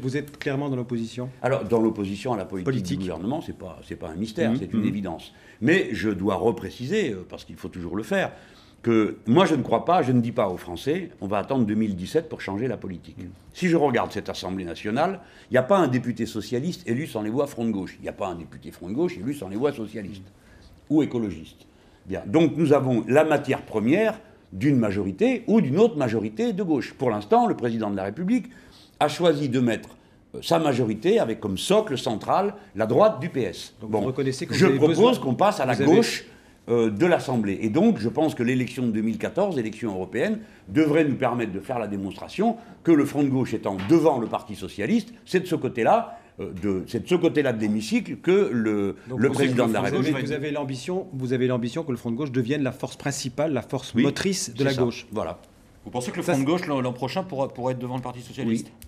Vous êtes clairement dans l'opposition? Alors, dans l'opposition à la politique du gouvernement, c'est pas un mystère, c'est une évidence. Mais je dois repréciser, parce qu'il faut toujours le faire, que moi je ne crois pas, je ne dis pas aux Français, on va attendre 2017 pour changer la politique. Si je regarde cette Assemblée nationale, il n'y a pas un député socialiste élu sans les voix front de gauche. Il n'y a pas un député front de gauche élu sans les voix socialistes ou écologistes. Bien. Donc nous avons la matière première d'une majorité ou d'une autre majorité de gauche. Pour l'instant, le président de la République a choisi de mettre sa majorité avec comme socle central la droite du PS. Donc vous reconnaissez que je propose qu'on passe à la gauche de l'Assemblée. Et donc, je pense que l'élection de 2014, l'élection européenne, devrait nous permettre de faire la démonstration que le Front de gauche étant devant le Parti socialiste, c'est de ce côté-là de l'hémicycle que le président de la République... Vous avez l'ambition que le Front de gauche devienne la force principale, la force motrice de la gauche. Voilà. Vous pensez que le Front de gauche, l'an prochain, pourrait être devant le Parti socialiste? Oui.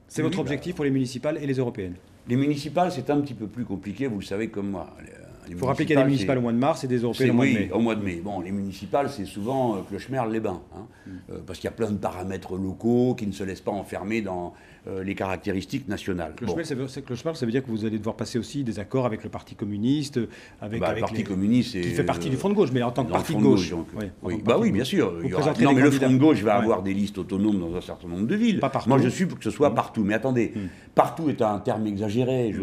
C'est votre objectif pour les municipales et les européennes? Les municipales, c'est un petit peu plus compliqué, vous le savez comme moi. Il faut rappeler qu'il y a des municipales au mois de mars et des européennes au mois de mai. Oui, au mois de mai. Bon, les municipales, c'est souvent Clochemerle-les-Bains. Parce qu'il y a plein de paramètres locaux qui ne se laissent pas enfermer dans les caractéristiques nationales. Clochemerle, ça veut dire que vous allez devoir passer aussi des accords avec le Parti communiste, le Parti communiste, qui fait partie du Front de gauche, mais en tant que parti de gauche. Oui, bien sûr. Non, mais le Front de gauche va avoir des listes autonomes dans un certain nombre de villes. Pas partout. Moi, je suis pour que ce soit partout. Mais attendez, partout est un terme exagéré.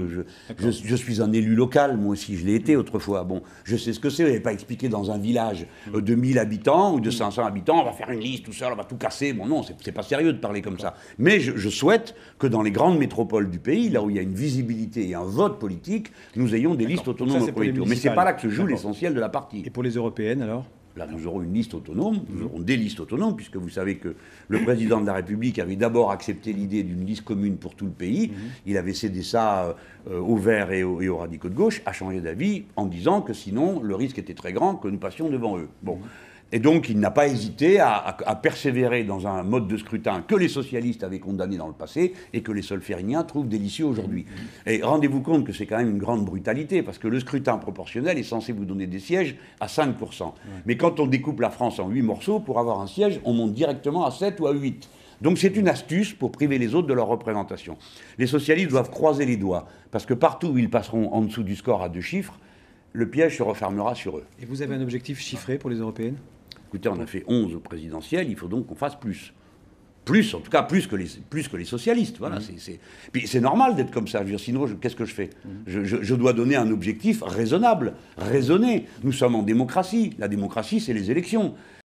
Je suis un élu local, moi aussi, je l'ai été autrefois. Bon, je sais ce que c'est. Vous n'avez pas expliqué dans un village de 1000 habitants ou de 500 habitants, on va faire une liste tout seul, on va tout casser. Bon, non, c'est pas sérieux de parler comme ça. Mais je souhaite que dans les grandes métropoles du pays, là où il y a une visibilité et un vote politique, nous ayons des listes autonomes au premier tour. Mais c'est pas là que se joue l'essentiel de la partie. Et pour les européennes, alors ? Là, nous aurons une liste autonome, nous aurons des listes autonomes, puisque vous savez que le président de la République avait d'abord accepté l'idée d'une liste commune pour tout le pays. Il avait cédé ça aux Verts et aux radicaux de gauche, a changé d'avis en disant que sinon, le risque était très grand que nous passions devant eux. Bon. Et donc, il n'a pas hésité à persévérer dans un mode de scrutin que les socialistes avaient condamné dans le passé et que les solfériniens trouvent délicieux aujourd'hui. Et rendez-vous compte que c'est quand même une grande brutalité, parce que le scrutin proportionnel est censé vous donner des sièges à 5%. Mais quand on découpe la France en 8 morceaux, pour avoir un siège, on monte directement à 7 ou à 8. Donc c'est une astuce pour priver les autres de leur représentation. Les socialistes doivent croiser les doigts, parce que partout où ils passeront en dessous du score à 2 chiffres, le piège se refermera sur eux. Et vous avez un objectif chiffré pour les européennes ? Écoutez, on a fait 11 au présidentiel, il faut donc qu'on fasse plus. Plus, en tout cas, plus que les socialistes. Voilà, Puis c'est normal d'être comme ça. Je veux dire, sinon, qu'est-ce que je fais ? Je dois donner un objectif raisonnable, raisonné. Nous sommes en démocratie. La démocratie, c'est les élections.